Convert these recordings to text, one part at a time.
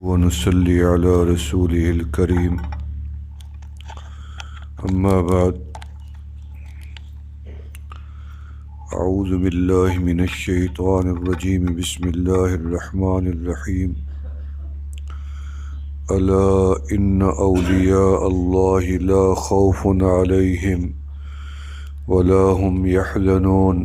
ونصلي على رسوله الكريم أما بعد أعوذ بالله من الشيطان الرجيم بسم الله الرحمن الرحيم ألا إن أولياء الله لا خوف عليهم ولا هم يحزنون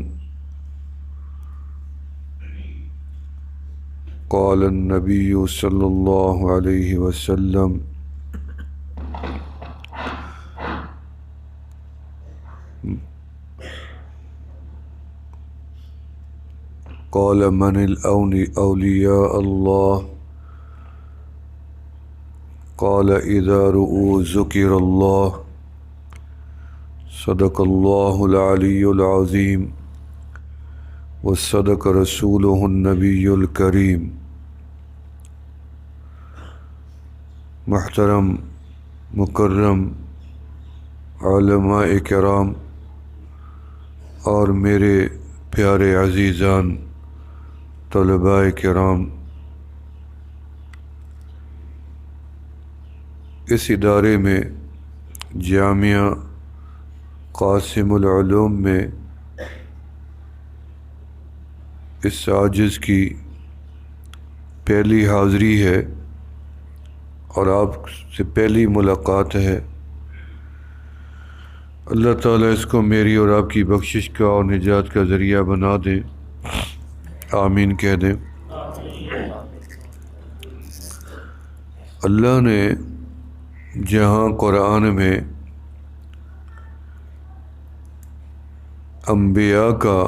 قال النبي صلى الله عليه وسلم قال من أولياء الله قال إذا رؤوا ذكر الله صدق الله العلي العظيم وصدق رسوله النبي الكريم محترم مکرم علماء کرام اور میرے پیارے عزیزان طلباء کرام، اس ادارے میں جامعہ قاسم العلوم میں اس عاجز کی پہلی حاضری ہے اور آپ سے پہلی ملاقات ہے۔ اللہ تعالیٰ اس کو میری اور آپ کی بخشش کا اور نجات کا ذریعہ بنا دیں، آمین کہہ دیں۔ اللہ نے جہاں قرآن میں انبیاء کا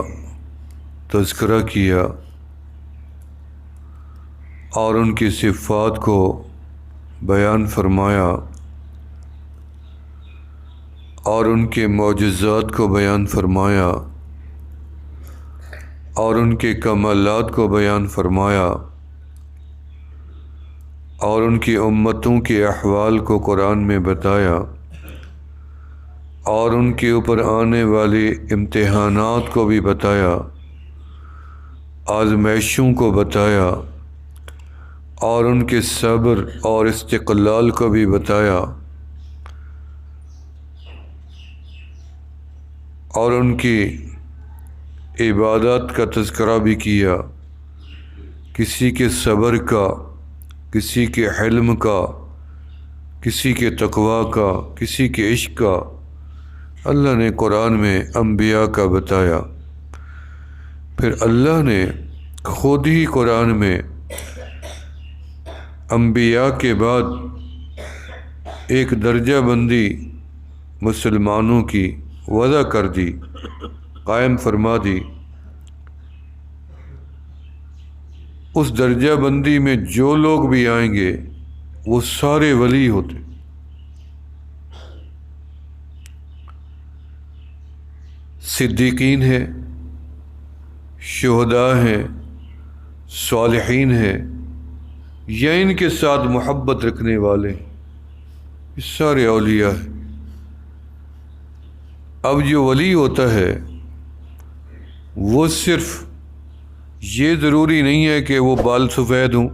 تذکرہ کیا اور ان کی صفات کو بیان فرمایا اور ان کے معجزات کو بیان فرمایا اور ان کے کمالات کو بیان فرمایا اور ان کی امتوں کے احوال کو قرآن میں بتایا اور ان کے اوپر آنے والے امتحانات کو بھی بتایا، آزمائشوں کو بتایا اور ان کے صبر اور استقلال کو بھی بتایا اور ان کی عبادات کا تذکرہ بھی کیا، کسی کے صبر کا، کسی کے حلم کا، کسی کے تقوی کا، کسی کے عشق کا اللہ نے قرآن میں انبیاء کا بتایا۔ پھر اللہ نے خود ہی قرآن میں انبیاء کے بعد ایک درجہ بندی مسلمانوں کی وضع کر دی، قائم فرما دی۔ اس درجہ بندی میں جو لوگ بھی آئیں گے وہ سارے ولی ہوتے، صدیقین ہیں، شہداء ہیں، صالحین ہیں، یا ان کے ساتھ محبت رکھنے والے، یہ سارے اولیاء ہیں۔ اب جو ولی ہوتا ہے وہ صرف یہ ضروری نہیں ہے کہ وہ بال سفید ہوں،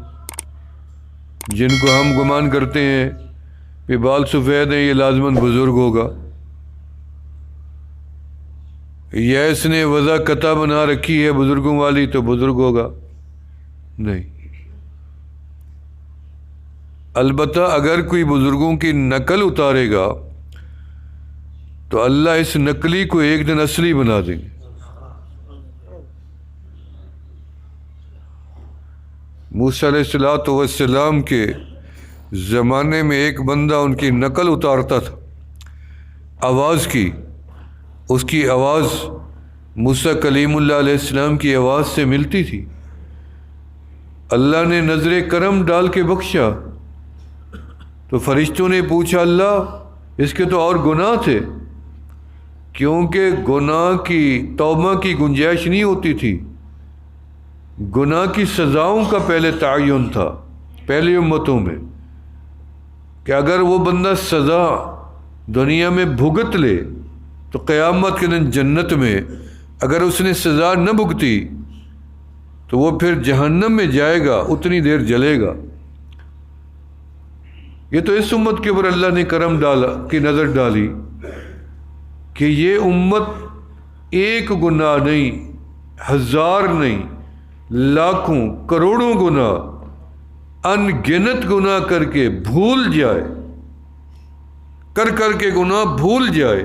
جن کو ہم گمان کرتے ہیں کہ بال سفید ہیں یہ لازماً بزرگ ہوگا، یا اس نے وضع قطع بنا رکھی ہے بزرگوں والی تو بزرگ ہوگا، نہیں۔ البتہ اگر کوئی بزرگوں کی نقل اتارے گا تو اللہ اس نقلی کو ایک دن اصلی بنا دیں گے۔ موسیٰ علیہ السلام کے زمانے میں ایک بندہ ان کی نقل اتارتا تھا آواز کی، اس کی آواز موسیٰ کلیم اللہ علیہ السلام کی آواز سے ملتی تھی۔ اللہ نے نظر کرم ڈال کے بخشا تو فرشتوں نے پوچھا اللہ اس کے تو اور گناہ تھے، کیونکہ گناہ کی توبہ کی گنجائش نہیں ہوتی تھی، گناہ کی سزاؤں کا پہلے تعین تھا پہلی امتوں میں، کہ اگر وہ بندہ سزا دنیا میں بھگت لے تو قیامت کے دن جنت میں اگر اس نے سزا نہ بھگتی تو وہ پھر جہنم میں جائے گا، اتنی دیر جلے گا۔ یہ تو اس امت کے اوپر اللہ نے کرم ڈالا کی نظر ڈالی کہ یہ امت ایک گناہ نہیں، ہزار نہیں، لاکھوں کروڑوں گناہ، ان گنت گناہ کر کے بھول جائے، کر کے گناہ بھول جائے،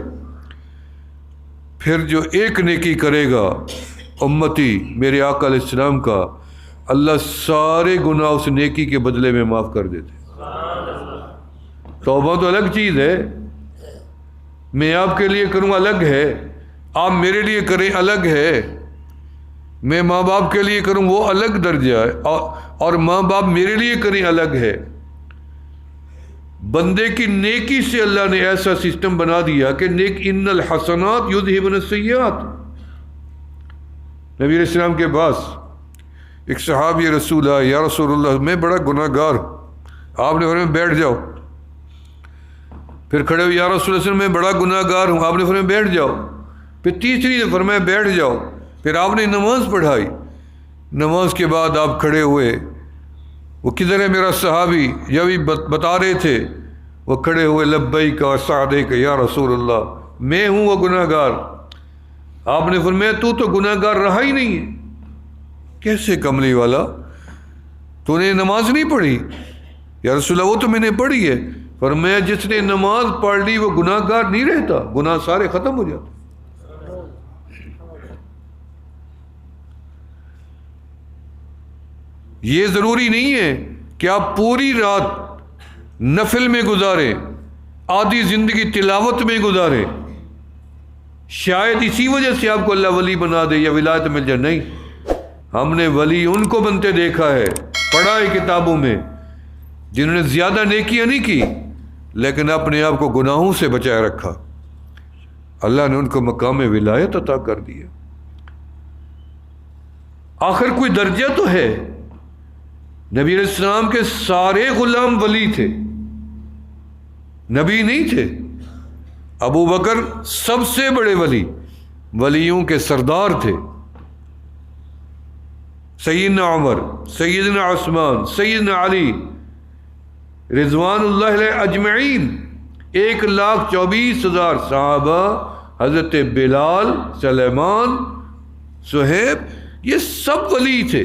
پھر جو ایک نیکی کرے گا امتی میرے آقا علیہ السلام کا، اللہ سارے گناہ اس نیکی کے بدلے میں معاف کر دیتے۔ توبہ تو الگ چیز ہے، میں آپ کے لیے کروں الگ ہے، آپ میرے لیے کریں الگ ہے، میں ماں باپ کے لیے کروں وہ الگ درجہ ہے، اور ماں باپ میرے لیے کریں الگ ہے۔ بندے کی نیکی سے اللہ نے ایسا سسٹم بنا دیا کہ نیک ان الحسنات یذہبن السیئات۔ نبی علیہ السلام کے پاس ایک صحابی رسول آئے، یا رسول اللہ میں بڑا گناہ گار ہوں۔ آپ نے فرمایا بیٹھ جاؤ۔ پھر کھڑے ہوئے، یا رسول اللہ میں بڑا گناہ گار ہوں۔ آپ نے فرمایا بیٹھ جاؤ۔ پھر تیسری نے فرمایا بیٹھ جاؤ۔ پھر آپ نے نماز پڑھائی۔ نماز کے بعد آپ کھڑے ہوئے، وہ کدھر ہے میرا صحابی؟ جب بھی بتا رہے تھے وہ کھڑے ہوئے، لبیک و سعدیک یا رسول اللہ، میں ہوں وہ گناہ گار۔ آپ نے فرمایا تو گناہ گار رہا ہی نہیں ہے۔ کیسے کملی والا، تو نے نماز نہیں پڑھی؟ یا رسول اللہ وہ تو میں نے پڑھی ہے۔ فرمایا جس نے نماز پڑھ لی وہ گناہ گار نہیں رہتا، گناہ سارے ختم ہو جاتے۔ یہ ضروری نہیں ہے کہ آپ پوری رات نفل میں گزاریں، آدھی زندگی تلاوت میں گزاریں، شاید اسی وجہ سے آپ کو اللہ ولی بنا دے یا ولایت مل جائے۔ نہیں، ہم نے ولی ان کو بنتے دیکھا ہے، پڑھا ہے کتابوں میں، جنہوں نے زیادہ نیکیاں نہیں کی لیکن اپنے آپ کو گناہوں سے بچائے رکھا، اللہ نے ان کو مقام ولایت عطا کر دیا۔ آخر کوئی درجہ تو ہے۔ نبی علیہ السلام کے سارے غلام ولی تھے، نبی نہیں تھے۔ ابو بکر سب سے بڑے ولی، ولیوں کے سردار تھے۔ سیدنا عمر، سیدنا عثمان، سیدنا علی رضوان اللہ علیہ اجمعین، 1,24,000 صحابہ، حضرت بلال، سلیمان، صہیب، یہ سب ولی تھے۔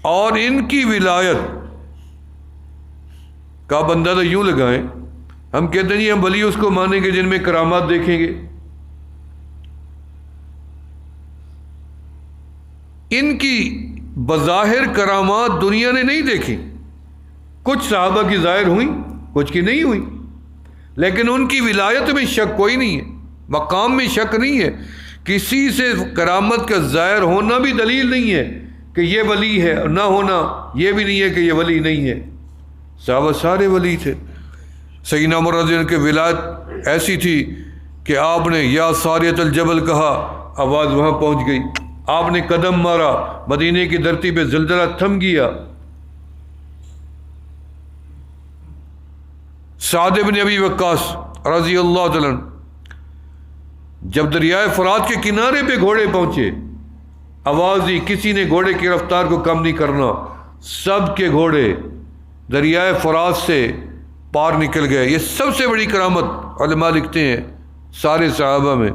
اور ان کی ولایت کا آپ اندازہ یوں لگائیں، ہم کہتے ہیں ہم ولی اس کو مانیں گے جن میں کرامات دیکھیں گے۔ ان کی بظاہر کرامات دنیا نے نہیں دیکھی، کچھ صحابہ کی ظاہر ہوئیں، کچھ کی نہیں ہوئی، لیکن ان کی ولایت میں شک کوئی نہیں ہے، مقام میں شک نہیں ہے۔ کسی سے کرامت کا ظاہر ہونا بھی دلیل نہیں ہے کہ یہ ولی ہے، اور نہ ہونا یہ بھی نہیں ہے کہ یہ ولی نہیں ہے۔ صحابہ سارے ولی تھے۔ سیدنا عمر رضی اللہ عنہ کی ولایت ایسی تھی کہ آپ نے یا ساریۃ الجبل کہا، آواز وہاں پہنچ گئی۔ آپ نے قدم مارا، مدینے کی دھرتی پہ زلزلہ تھم گیا۔ سعد بن ابی وقاص رضی اللہ تعالیٰ عنہ جب دریائے فرات کے کنارے پہ گھوڑے پہنچے، آواز دی، کسی نے گھوڑے کی رفتار کو کم نہیں کرنا، سب کے گھوڑے دریائے فرات سے پار نکل گئے۔ یہ سب سے بڑی کرامت علماء لکھتے ہیں سارے صحابہ میں۔